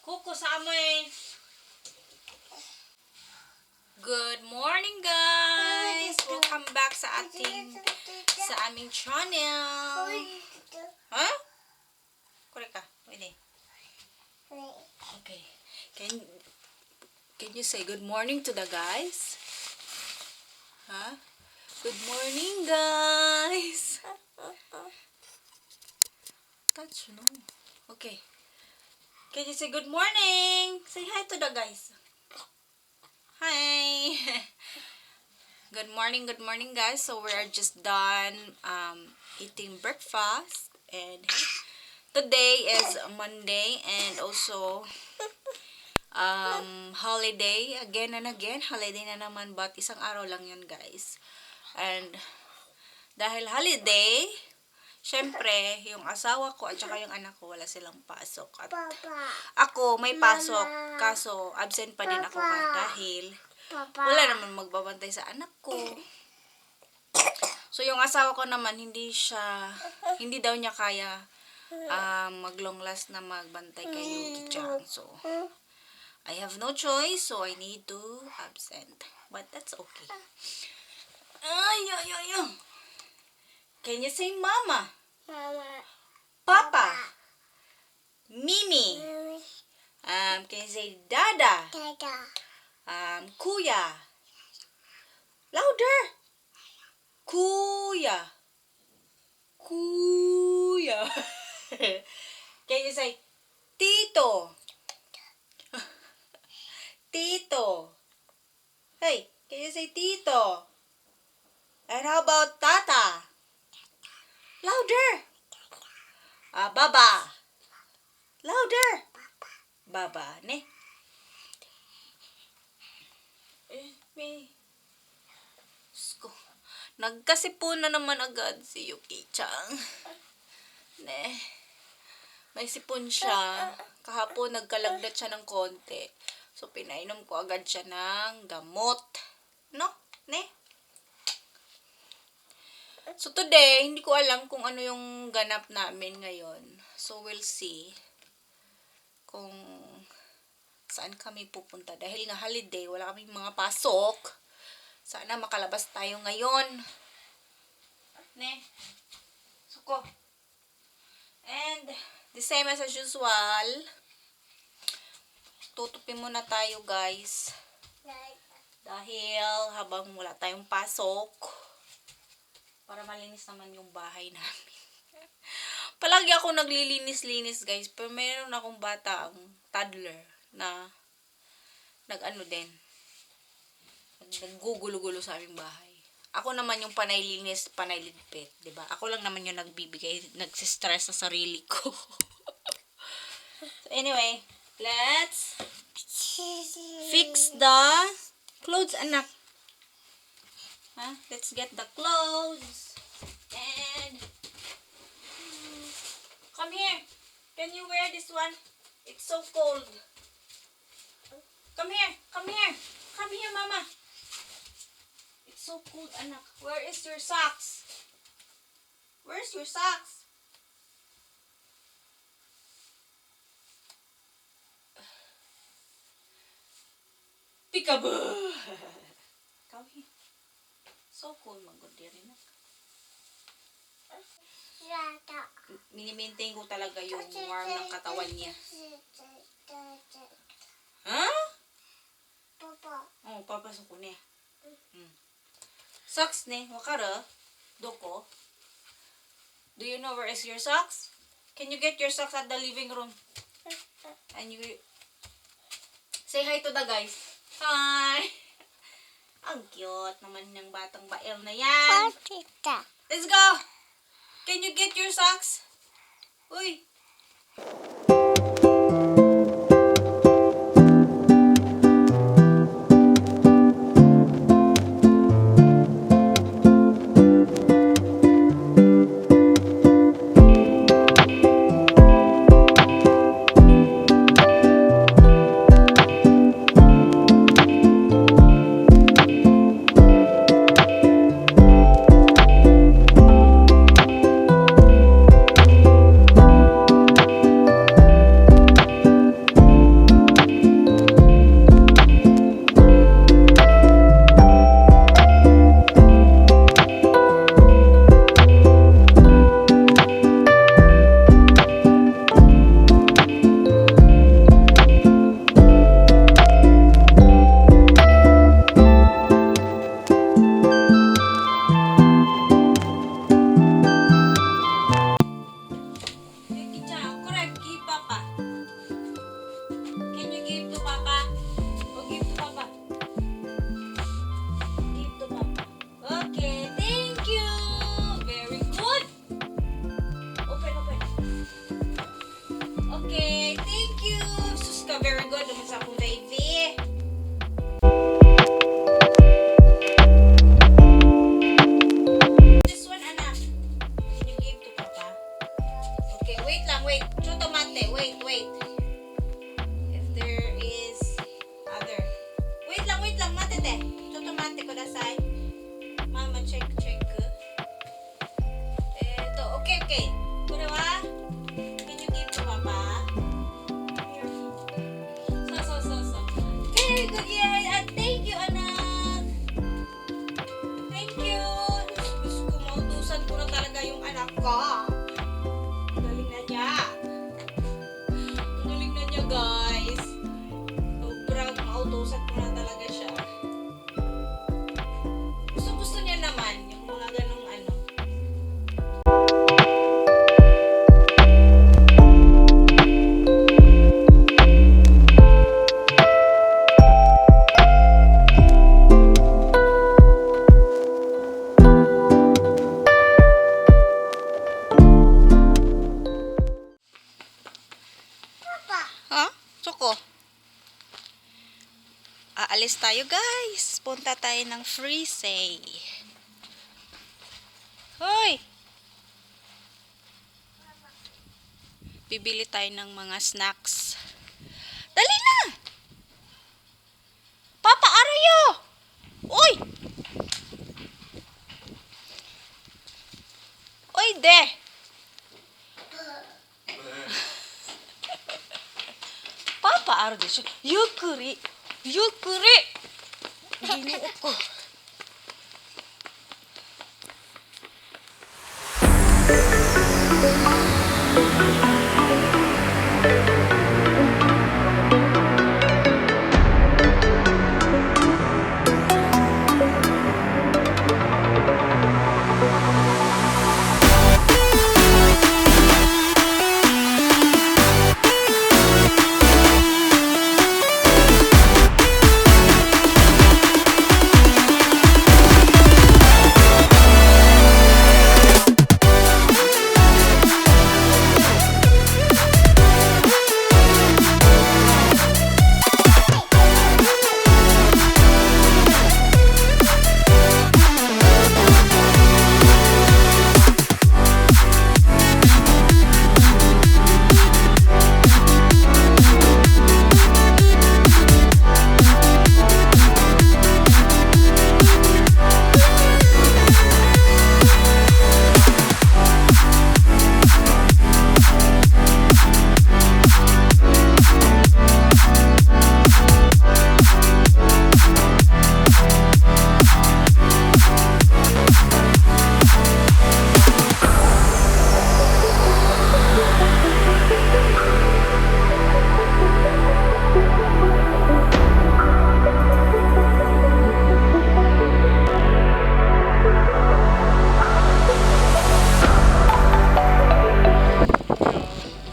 Kuko sa amoy. Good morning, guys. Welcome back sa aming channel. Huh? Korek ka. Pwede. Okay. Can you say good morning to the guys? Huh? Good morning, guys. Touch, no. Okay. Can you say good morning? Say hi to the guys. Hi. Good morning, guys. So we are just done eating breakfast, and today is Monday, and also holiday again and again. Holiday na naman, but isang araw lang yun, guys. And dahil holiday, syempre, yung asawa ko at saka yung anak ko, wala silang pasok. At ako, may pasok. Kaso, absent pa din ako dahil wala naman magbabantay sa anak ko. So, yung asawa ko naman, hindi daw niya kaya mag long last na magbantay kay Yuki-chan. So, I have no choice, so I need to absent. But that's okay. Ay. Can you say mama? Mama. Papa. Mimi. Can you say dada? Dada. Kuya. Louder. Kuya. Can you say tito? Tito. Hey, can you say tito? And how about tata? Louder. Baba. Louder. Baba, ne? Sko. Nagkasipon na naman agad si Yuki-chan. Ne. May sipon siya. Kahapon nagkalagdat siya ng konti. So, pinainom ko agad siya ng gamot. No? Ne? So, today, hindi ko alam kung ano yung ganap namin ngayon. So, we'll see kung saan kami pupunta. Dahil nga holiday, wala kaming mga pasok. Sana makalabas tayo ngayon. Ne? Suko. And, the same as usual, tutupin muna tayo, guys. Dahil habang wala tayong pasok, para malinis naman yung bahay namin. Palagi ako naglilinis-linis, guys. Pero meron akong bata, ang toddler, na naggugulo-gulo sa aming bahay. Ako naman yung panay-linis, panay-ligpit, diba? Ako lang naman yung nagbibigay, nagsistress sa sarili ko. So anyway, let's fix the clothes, anak. Huh? Let's get the clothes. And come here. Can you wear this one? It's so cold. Come here. Come here, mama. It's so cold, anak. Where is your socks? Where's your socks? Peekaboo. Come here. So cool, magod din rin. Minimaintain ko talaga yung warm ng katawan niya. Ha? Papa. Oh, papasok ko niya. Socks ne, wakara? Doko? Do you know where is your socks? Can you get your socks at the living room? And you say hi to the guys. Hi! Ang cute naman ng batang bael na yan. Let's go! Can you get your socks? Uy! niyo guys. Sobrang mautusan ko na talaga siya. Gusto niya naman yung mga ganong ano. Papa. Ha? Choco. Aalis tayo guys. Punta tayo ng Freesay. Hoy! Bibili tayo ng mga snacks. Dali na! Papa, arayo! Uy! Uy, de! Papa, arayo deしょ. Yukuri! Yukuri! Ginoo ko.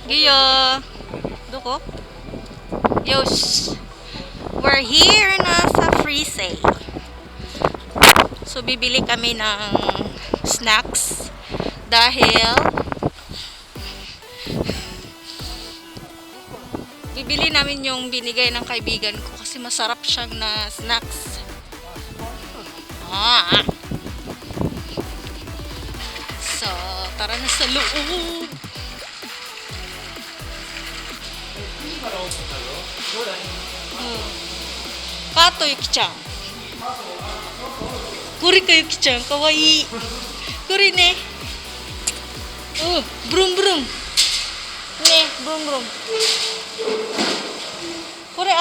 Giyo. Duko. Yosh. We're here na sa Freesay. So, bibili kami ng snacks dahil bibili namin yung binigay ng kaibigan ko kasi masarap siyang na snacks. So, tara na sa loob. Kato Yuki-chan. Kuri ka Yuki-chan, kawaii. Kuri ne. Brum brum. Ne, brum brum. Kore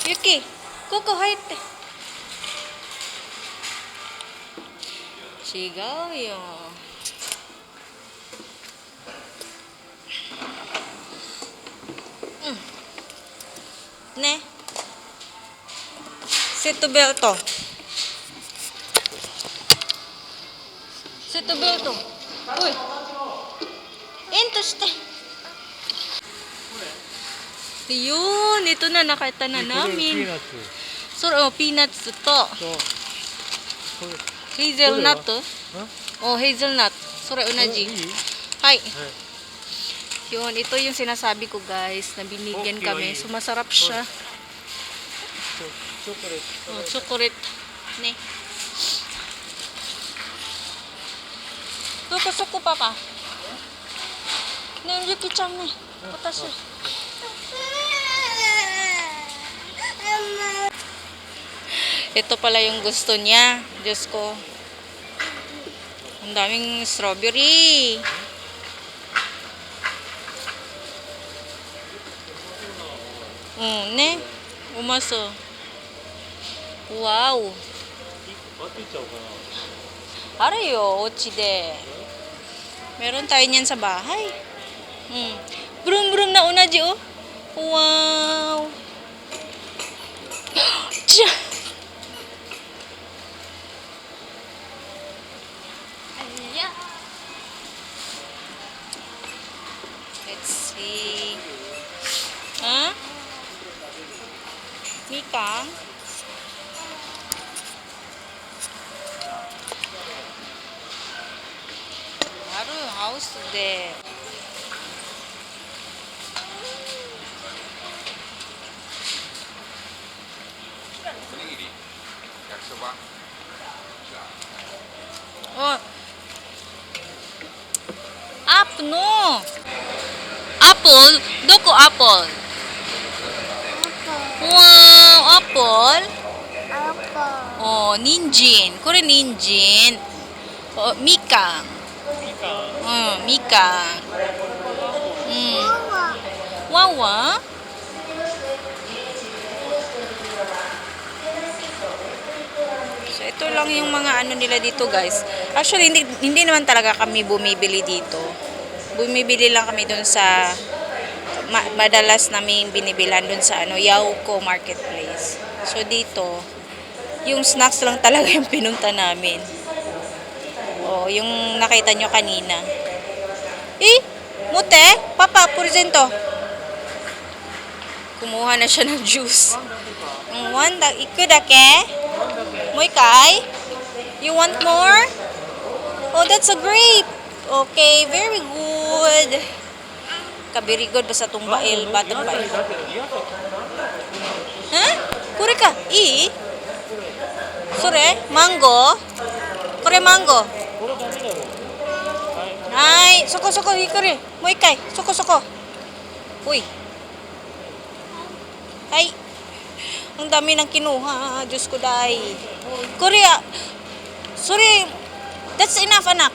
Yuki, koko haite. Chigao yo. Ne. Seat belt. Seat belt. Uy. Ento shite. Yun, ito na nakita na namin. So, peanuts to. Hazelnut. Hazelnut. Sore unaji. Hai. Yun, ito yung sinasabi ko guys, na binigyan kami. So, masarap siya. Chocolate. Ne. Suko papa. Ne, Yuki-chan ne. Watashi. Ito pala yung gusto niya. Diyos ko. Ang daming strawberry. Ne. Umaso. Wow. Arayo, ochi de. Meron tayo niyan sa bahay. Brum brum na una di oh. Wow. Tsa. Ayan. Let's see. Huh? Mika? Haru house there. Oh. Apno. Apple? Doko apple. Wow, apple. Apa? Oh, ninjin. Kore ninjin. Oh, mika. Mika. Wawa. Wawa. So, ito lang yung mga ano nila dito, guys. Actually, hindi naman talaga kami bumibili dito. Bumibili lang kami dun sa madalas namin binibilan dun sa ano, Yauco Marketplace. So, dito, yung snacks lang talaga yung pinunta namin. Oh, yung nakita nyo kanina. Mute, papa, presento. Kumuha na siya ng juice. Iku dake? Moy kai? You want more? Oh, that's a grape. Okay, very good. Very good basta tong bail, batang bail. Huh? Kure ka? Sore, mango? Kore mango? Ay, soko, ikore. Moy kai, soko. Uy. Ay. Ang dami ng kinuha. Diyos ko, day. Korea. Sorry. That's enough, anak.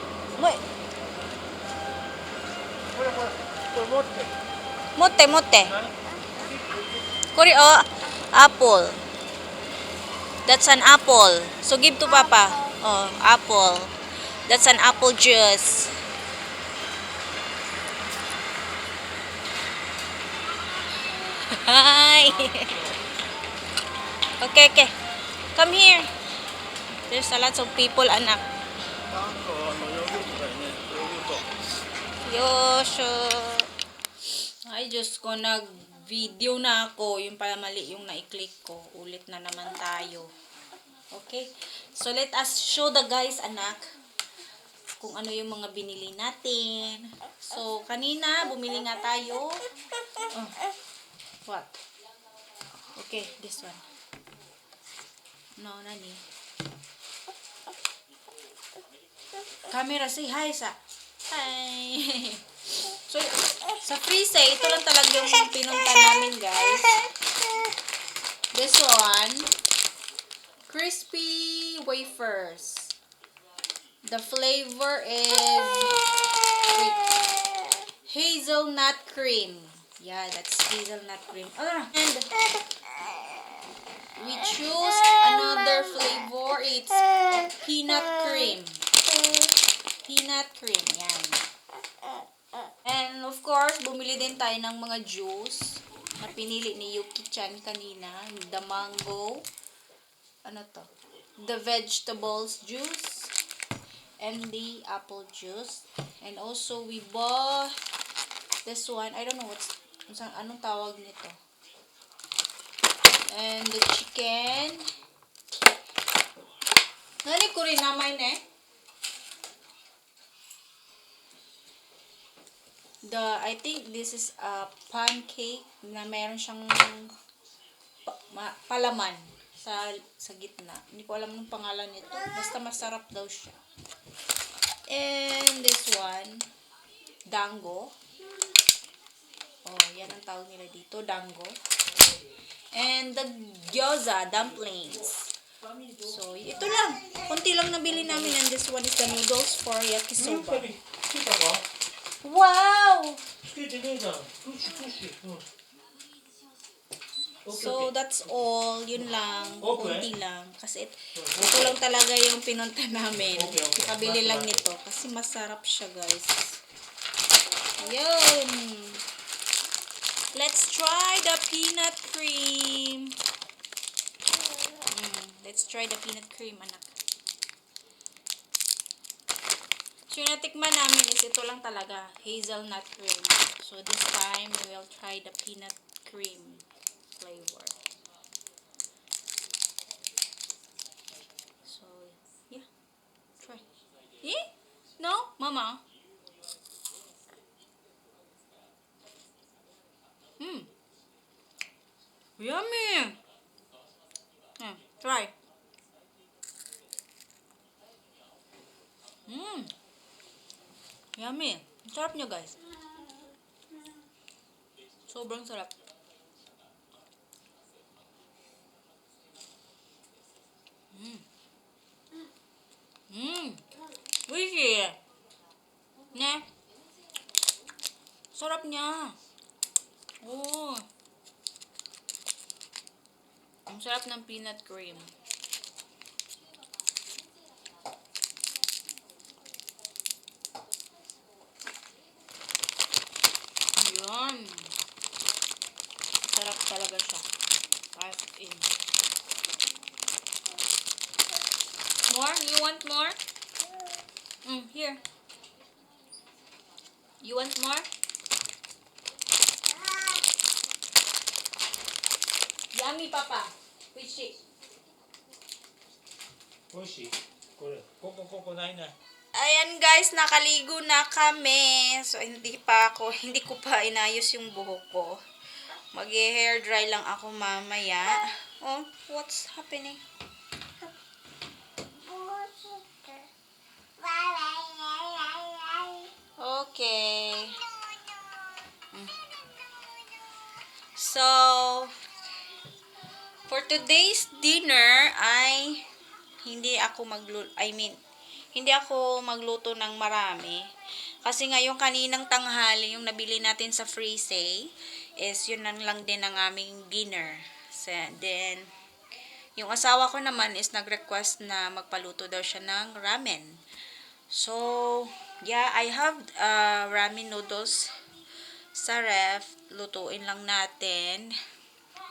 Mote. Korea, oh, apple. That's an apple. So, give to papa. Oh, apple. That's an apple juice. Hi. Okay. Come here. There's a lot of people, anak. Yosho. Ay, Diyos ko, nag-video na ako. Yung pala mali yung na-click ko. Ulit na naman tayo. Okay? So, let us show the guys, anak, kung ano yung mga binili natin. So, kanina, bumili nga tayo. Oh. What? Okay, this one. No, nani? Camera, say hi sa. Hi. So, sa freezer, ito lang talaga yung pinunta namin, guys. This one, crispy wafers. The flavor is hazelnut cream. Yeah, that's hazelnut cream. And we choose another flavor. It's peanut cream. Peanut cream. Yan. And of course, bumili din tayo ng mga juice na pinili ni Yuki-chan kanina. The mango. Ano to? The vegetables juice. And the apple juice. And also, we bought this one. I don't know anong tawag nito. And the chicken. Nani ko rin naman I think this is a pancake na meron siyang palaman sa gitna. Hindi ko alam ng pangalan nito. Basta masarap daw siya. And this one, dango. Oh, yan ang tawag nila dito, dango. And the gyoza, dumplings. So, ito lang. Kunti lang nabili namin. And this one is the noodles for yakisoba. Wow! So, that's all. Yun lang. Kunti lang. Kasi ito lang talaga yung pinunta namin. Kabili lang nito. Kasi masarap siya, guys. Yun. Let's try the peanut cream. Let's try the peanut cream, anak. So, yung natikman namin is ito lang talaga, hazelnut cream. So, this time, we will try the peanut cream flavor. So, yeah. Try. Eh? No? Mama? Yummy! Try. Yummy. Ang sarap niya, guys. Sobrang sarap. Wishy. Ne? Sarap niya. Oh. Ang sarap ng peanut cream. Yun. Sarap talaga siya. Type in. More? You want more? Here. You want more? Yummy, Papa. Fishy. 美味しいこれここないな Ayan guys, nakaligo na kami. So hindi ko pa inayos yung buhok ko. Mag-hair dry lang ako mamaya. Oh, what's happening? Okay. So, for today's dinner ay hindi ako magluto ng marami. Kasi nga yung kaninang tanghali, yung nabili natin sa freeze is yun lang din ang aming dinner. So, then, yung asawa ko naman is nag-request na magpaluto daw siya ng ramen. So, yeah, I have ramen noodles sa ref. Lutuin lang natin.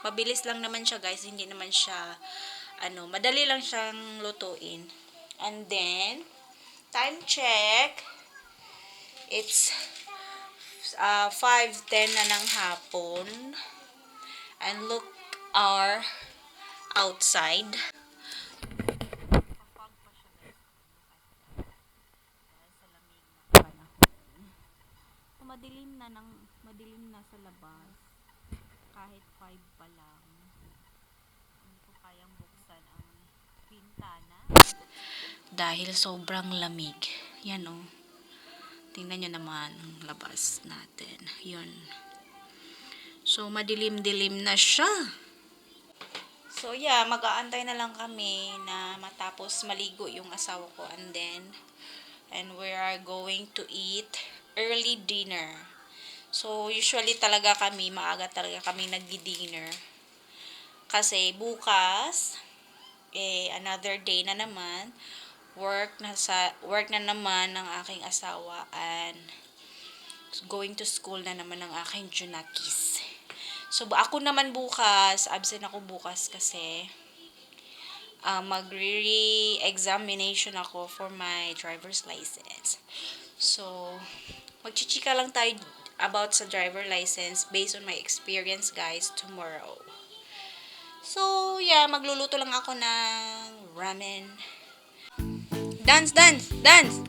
Mabilis lang naman siya, guys. Hindi naman siya, madali lang siyang lutuin. And then, time check. It's 5:10 na ng hapon. And look our outside. Madilim na sa labas. Kahit 5 pa lang. Hindi ko kayang buksan ang pintana. Dahil sobrang lamig. Yan o. Tingnan nyo naman ang labas natin. Yun. So, madilim-dilim na siya. So, yeah, mag-aantay na lang kami na matapos maligo yung asawa ko. And we are going to eat early dinner. So, usually talaga kami, maaga talaga kami nag-dinner. Kasi bukas, another day na naman, work na naman ng aking asawa and going to school na naman ng aking junakis. So, ako naman bukas, absent ako bukas kasi magre-examination ako for my driver's license. So, magchichika lang tayo about sa driver license based on my experience, guys, tomorrow. So, yeah, magluluto lang ako ng ramen. Dance, dance, dance!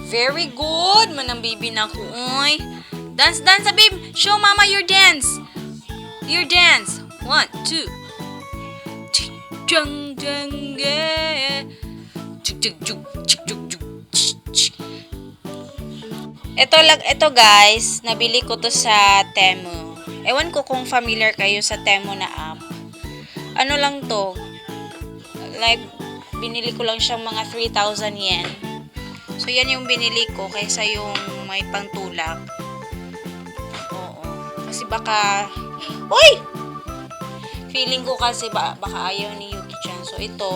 Very good! Manang baby na ko, oy. Dance, dance, babe! Show mama your dance! Your dance! 1, 2. Jung, jung, yeah. Ito guys, nabili ko to sa Temu. Ewan ko kung familiar kayo sa Temu na app. Ano lang to? Like, binili ko lang siyang mga 3,000 yen. So, yan yung binili ko kaysa yung may pangtulak. Oo. Kasi baka... Uy! Feeling ko kasi baka ayaw ni Yuki dyan. So, ito,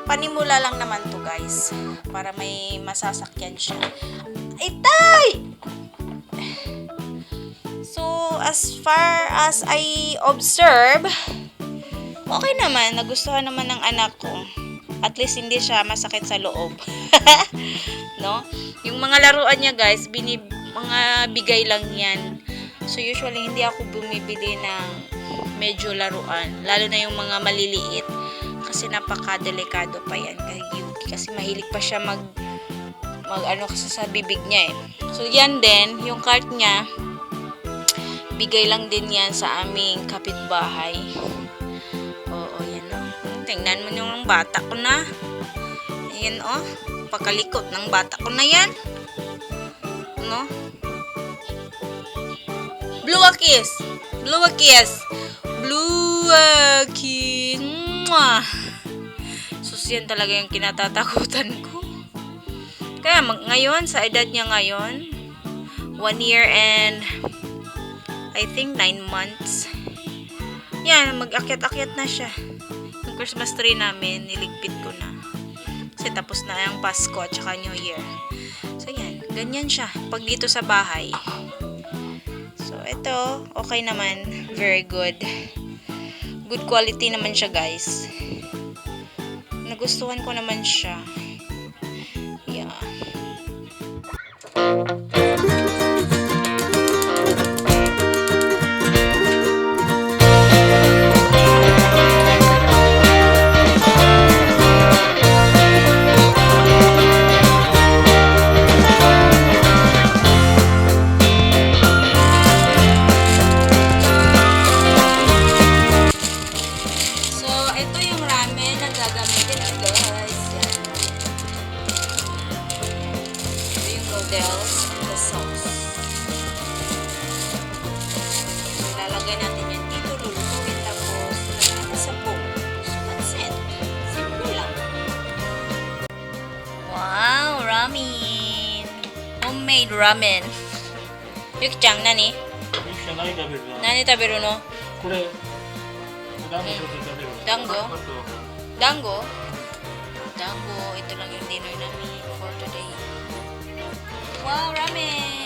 panimula lang naman to guys. Para may masasakyan siya. Itay! So, as far as I observe, okay naman. Nagustuhan naman ng anak ko. At least hindi siya masakit sa loob. No? Yung mga laruan niya guys, mga bigay lang yan. So, usually, hindi ako bumibili ng medyo laruan. Lalo na yung mga maliliit. Kasi napaka-delikado pa yan kay Yuki. Kasi mahilig pa siya mag ano kasi sa bibig niya eh. So, yan din. Yung cart niya, bigay lang din yan sa aming kapitbahay. Oo, yan o. Tingnan mo yung bata ko na. Ayan o. Pakalikot ng bata ko na yan. No? Blue a kiss. Blue a kiss. Blue a kiss. Mwah. Sus, yan talaga yung kinatatakutan ko. Kaya ngayon, sa edad niya ngayon, 1 year and I think 9 months. Yan, mag-akyat-akyat na siya. Yung Christmas tree namin, niligpit ko na. Kasi tapos na ang Pasko at saka New Year. So, yan. Ganyan siya. Pag dito sa bahay. So, ito, okay naman. Very good. Good quality naman siya, guys. Nagustuhan ko naman siya. Yeah. Noodles and the sauce. Lalagay natin yan dito, lulutuin, tapos lagyan natin sa bowl. So that's it. Simple lang. Wow, ramen. Homemade ramen. Yuki-chan, nani? ゆきちゃん何食べるの？ Nani tabiru no? これ団子と食べる。団子？あと Dango? Dango. Ito lang yung dinner namin for today. Wow, ramen!